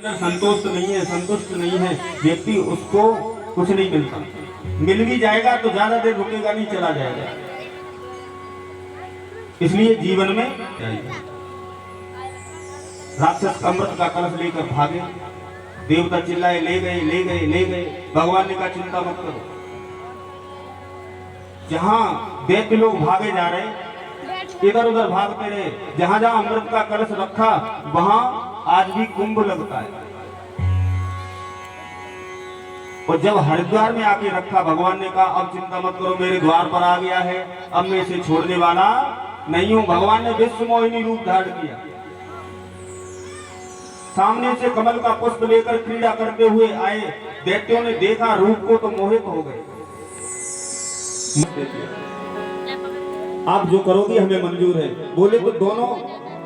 संतुष्ट नहीं है, संतुष्ट नहीं है व्यक्ति, उसको कुछ नहीं मिलता। मिल भी जाएगा तो ज्यादा देर रुकेगा नहीं, चला जाएगा। इसलिए जीवन में राक्षस अमृत का कलश लेकर भागे, देवता चिल्लाए ले गए ले गए ले गए। भगवान ने कहा चिंता मत करो, जहां दैत्य लोग भागे जा रहे इधर उधर भागते रहे, जहां जहां अमृत का कलश रखा वहां आज भी कुंभ लगता है। और जब हरिद्वार में आके रखा, भगवान ने कहा अब चिंता मत करो, मेरे द्वार पर आ गया है, अब मैं इसे छोड़ने वाला नहीं हूं। भगवान ने विश्व मोहिनी रूप धारण किया, सामने से कमल का पुष्प लेकर क्रीड़ा करते हुए आए। दैत्यों ने देखा रूप को तो मोहित हो गए। आप जो करोगी हमें मंजूर है। बोले तो दोनों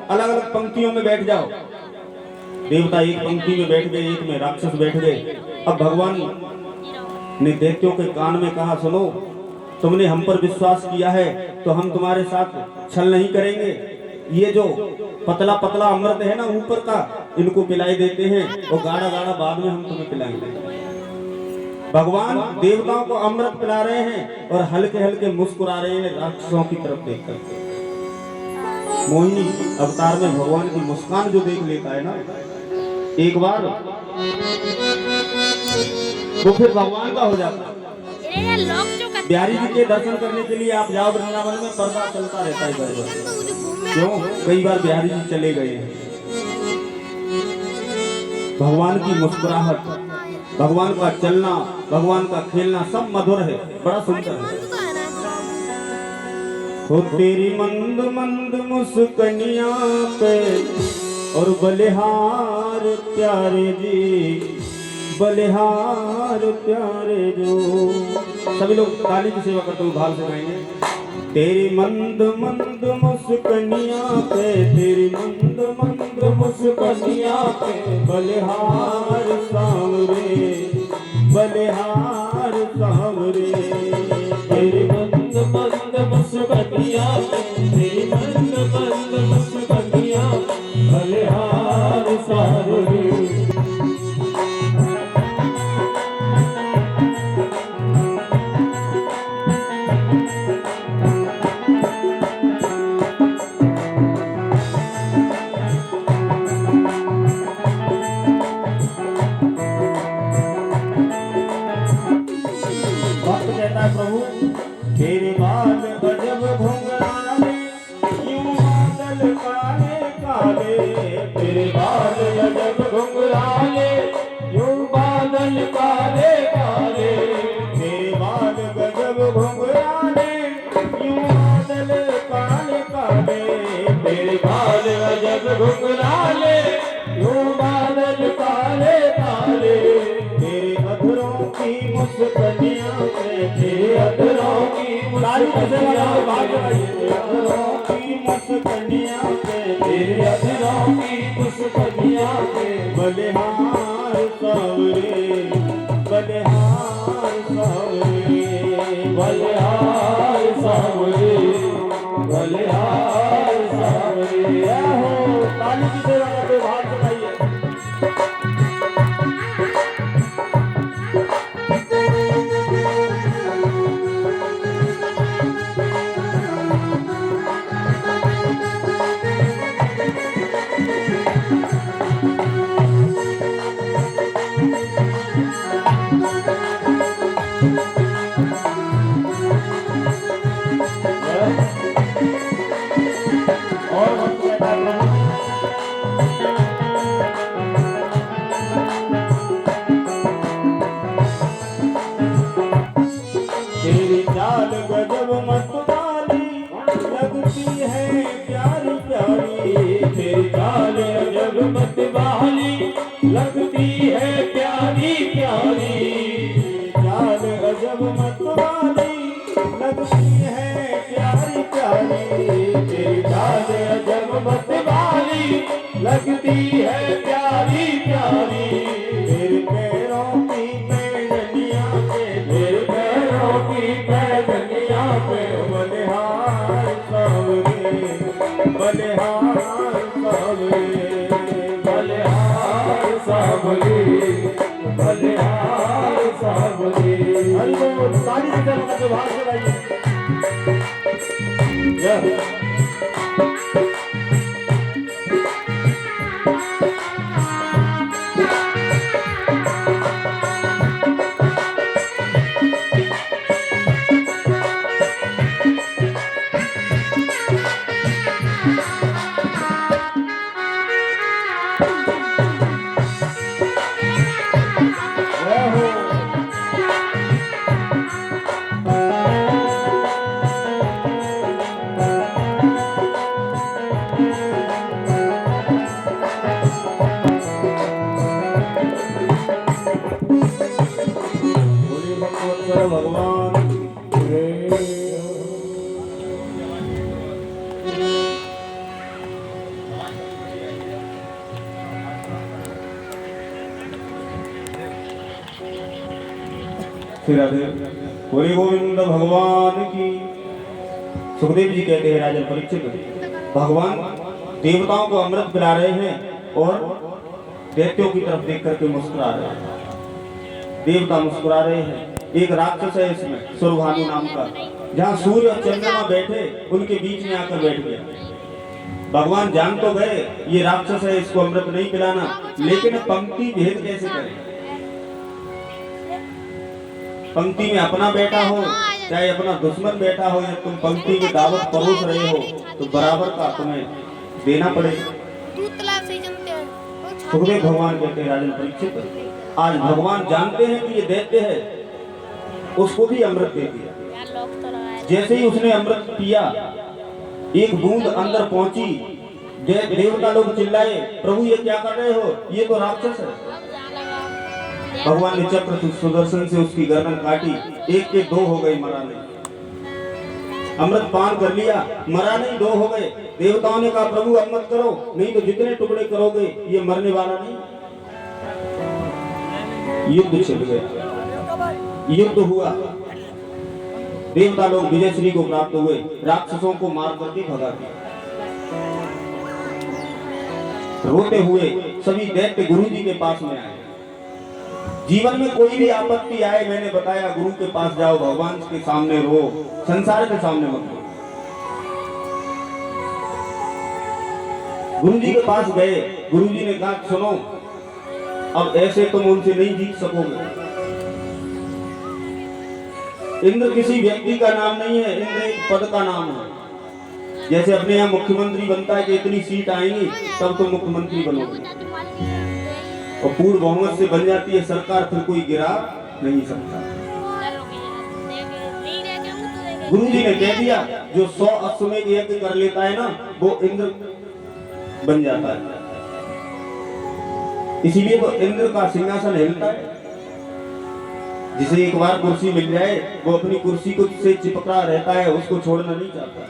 अलग अलग पंक्तियों में बैठ जाओ। देवता एक पंक्ति में बैठ गए, एक में राक्षस बैठ गए। अब भगवान ने दैत्यों के कान में कहा सुनो, तुमने हम पर विश्वास किया है तो हम तुम्हारे साथ छल नहीं करेंगे। ये जो पतला पतला अमृत है ना ऊपर का, इनको पिलाई देते हैं और गाढ़ा गाढ़ा बाद में हम तुम्हें पिलाएंगे। भगवान देवताओं को अमृत पिला रहे हैं और हल्के हल्के मुस्कुरा रहे हैं राक्षसों की तरफ देखकर। मोहिनी अवतार में भगवान की मुस्कान जो देख लेता है ना एक बार, वो फिर भगवान का हो जाता है। बिहारी जी के दर्शन करने के लिए आप जाओ वृंदावन में, पर्दा चलता रहता है इधर। क्यों? कई बार बिहारी जी चले गए हैं। भगवान की मुस्कुराहट, भगवान का चलना, भगवान का खेलना सब मधुर है, बड़ा सुंदर है। हो तेरी मंद मंद मुस्कनिया पे और बलिहार प्यारे जी, बलिहार प्यारे जो। सभी लोग ताली की सेवा करते हुए भाव से गाएंगे। तेरी मंद मंद मुस्कनिया पे, तेरी मंद मंद मुस्कनिया पे, बलिहार सांवरे, बलिहार सांवरे। तेरी मंद मंद मुस्कनिया पे, तेरी मंद मंद मुस्कनिया, बलिहार सांवरे। प्रभु तेरे बाल गजब घुंघराले, यूं बादल काले काले। तेरे बाल गजब घुंघराले, यूं बादल काले काले। तेरे बाल गजब घुंघराले, यूं बादल काले काले। तेरे बाल गजब घुंघराले, यूं बादल काले काले। तेरे अधरों की मुस्कनिया पे, तेरे अधरों की मुस्कनिया पे, अधरों की मुस्कनिया पे, तेरे अधरों की मुस्कनिया पे, बलिहार सांवरे, बलिहार सांवरे, बलिहार सांवरे, बलिहार सांवरे। हो ताली की सेवा करते भाग चलाइए। तेरी चाल गजब मतवाली, लगती है प्यारी प्यारी। तेरी चाल गजब मतवाली, लगती है प्यारी प्यारी। चाल गजब मतवाली, लगती है प्यारी प्यारी। तेरी चाल गजब मतवाली, लगती है प्यारी प्यारी। तेरे पैरों की पैजनिया पे, तेरे पैरों की पैजनिया पे, बलिहार सांवरे, बलिहार सांवरे, बलिहार सांवरे। सावली बलिहार सावली। हरि बोल, ताली से जरा के बाहर से आइए। भगवान श्री राधे बोले गोविंद भगवान की। सुखदेव जी कहते हैं राजा परीक्षित, भगवान देवताओं को अमृत पिला रहे हैं और दैत्यों की तरफ देख करके मुस्कुरा रहे हैं। देवता मुस्कुरा रहे हैं। एक राक्षस है इसमें सुरभानु नाम का, जहाँ सूर्य और चंद्रमा बैठे उनके बीच में आकर बैठ गया। भगवान जान तो गए ये राक्षस है, इसको अमृत नहीं पिलाना, लेकिन पंक्ति भेद कैसे करें। पंक्ति में अपना बेटा हो चाहे अपना दुश्मन बैठा हो, जब तुम पंक्ति में दावत परोस रहे हो तो बराबर का तुम्हें देना पड़ेगा। सुखदेव भगवान कहते हैं राजन परीक्षित, आज भगवान जानते हैं कि ये दैत्य है, उसको भी अमृत दे दिया। जैसे ही उसने अमृत पिया, एक बूंद अंदर पहुंची, देवता लोग चिल्लाए, प्रभु ये क्या कर रहे हो, ये तो राक्षस है। भगवान ने चक्र सुदर्शन से उसकी गर्दन काटी, एक के दो हो गए, मरा नहीं। अमृत पान कर लिया, मरा नहीं, दो हो गए। देवताओं ने कहा प्रभु अब मत करो, नहीं तो जितने टुकड़े करोगे ये मरने वाला नहीं। युद्ध छिड़ गया, युद्ध हुआ, देवता लोग विजयश्री को प्राप्त हुए, राक्षसों को मार करके भगा दिया। रोते हुए सभी दैत्य गुरु जी के पास में आए। जीवन में कोई भी आपत्ति आए, मैंने बताया गुरु के पास जाओ, भगवान के सामने रो, संसार के सामने मत रो। गुरु जी के पास गए, गुरु जी ने कहा सुनो, अब ऐसे तुम उनसे नहीं जीत सकोगे। इंद्र किसी व्यक्ति का नाम नहीं है, इंद्र एक पद का नाम है। जैसे अपने यहाँ मुख्यमंत्री बनता है कि इतनी सीट आएंगी तब तुम मुख्यमंत्री बनोगे, और पूर्ण बहुमत से बन जाती है सरकार, फिर कोई गिरा नहीं सकता। गुरु जी ने कह दिया जो 100 अश्वमेध यज्ञ कर लेता है ना, वो इंद्र बन जाता है। इसीलिए तो इंद्र का सिंहासन हिलता है। जिसे एक बार कुर्सी मिल जाए वो अपनी कुर्सी को से चिपका रहता है, उसको छोड़ना नहीं चाहता।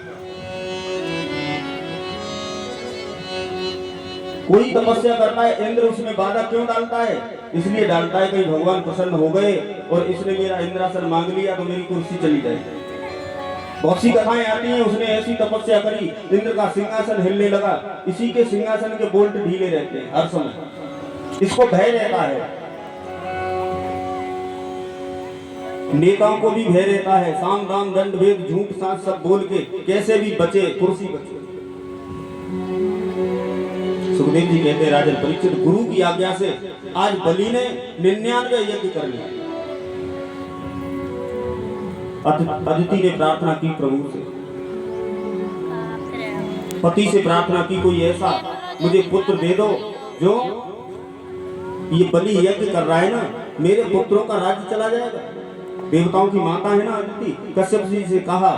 कोई तपस्या करता है, इंद्र उसमें बाधा क्यों डालता है? इसलिए डालता है कहीं भगवान प्रसन्न हो गए और इसने मेरा इंद्रासन मांग लिया तो मेरी कुर्सी चली जाएगी। बहुत सी कथाएं आती हैं, उसने ऐसी तपस्या करी, इंद्र का सिंहासन हिलने लगा। इसी के सिंहासन के बोल्ट ढीले रहते हैं हर समय, इसको भय रहता है। नेताओं को भी भय रहता है, साम दाम दंड भेद झूठ साथ सब बोल के कैसे भी बचे, कुर्सी बचे। सुखदेव जी कहते हैं राजन परीक्षित, गुरु की आज्ञा से आज बलि ने 99 यज्ञ कर लिया। अदिति ने प्रार्थना की प्रभु से, पति से प्रार्थना की कोई ऐसा मुझे पुत्र दे दो जो ये बलि यज्ञ कर रहा है ना, मेरे पुत्रों का राज्य चला जाएगा। देवताओं की माता है ना अदिति, कश्यप जी से कहा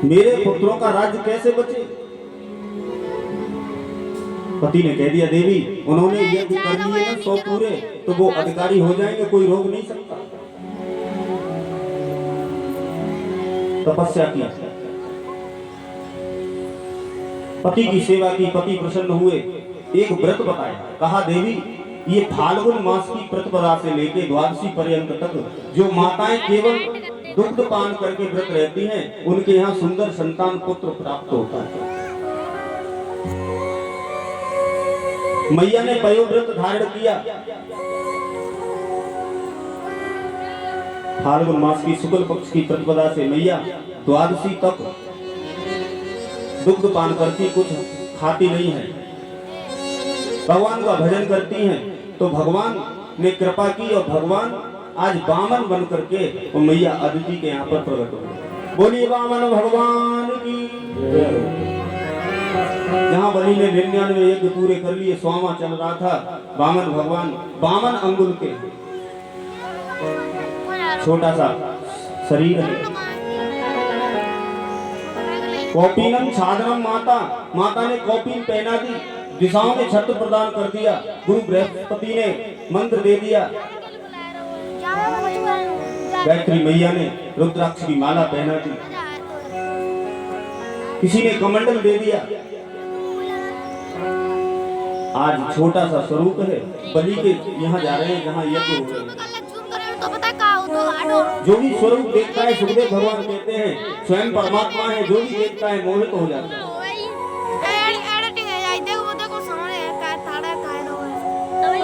मेरे पुत्रों का राज्य कैसे बचे? पति ने कह दिया देवी उन्होंने यज्ञ कर लिए ना 100 पूरे, तो वो अधिकारी हो जाएंगे, कोई रोक नहीं सकता। तपस्या की, पति की सेवा की, पति प्रसन्न हुए। एक व्रत बताया, कहा देवी ये फाल्गुन मास की प्रतिपदा से लेके द्वादशी पर्यंत तक जो माताएं केवल दुग्ध पान करके व्रत रहती हैं, उनके यहाँ सुंदर संतान पुत्र प्राप्त होता है। मैया ने पयोव्रत धारण किया। फाल्गुन मास की शुक्ल पक्ष की प्रतिपदा से मैया द्वादशी तक दुग्ध पान करती, कुछ खाती नहीं है, भगवान का भजन करती हैं। तो भगवान ने कृपा की और भगवान आज वामन बन करके वो मैया अदिति के यहाँ पर प्रकट हुए। बोलिए वामन भगवान की। जहाँ बलि ने 99 यज्ञ पूरे कर लिए, स्वामा चल रहा था, वामन भगवान 52 अंगुल के छोटा सा शरीर है। कौपीनम छादनम माता ने कौपीन पहना दी, दिशाओं में छत्र प्रदान कर दिया, गुरु बृहस्पति ने मंत्र दे दिया, गायत्री मैया ने रुद्राक्ष की माला पहना दी, किसी ने कमंडल दे दिया। आज छोटा सा स्वरूप है, बलि के यहाँ जा रहे हैं जहाँ यज्ञ हो रहे हैं। जो भी स्वरूप देखता है, सुखदेव भगवान कहते हैं स्वयं परमात्मा है, जो भी देखता है मोहित हो जाता है।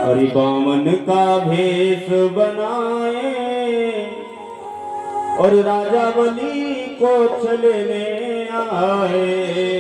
हरि वामन का भेष बनाए और राजा बलि को चलने आए।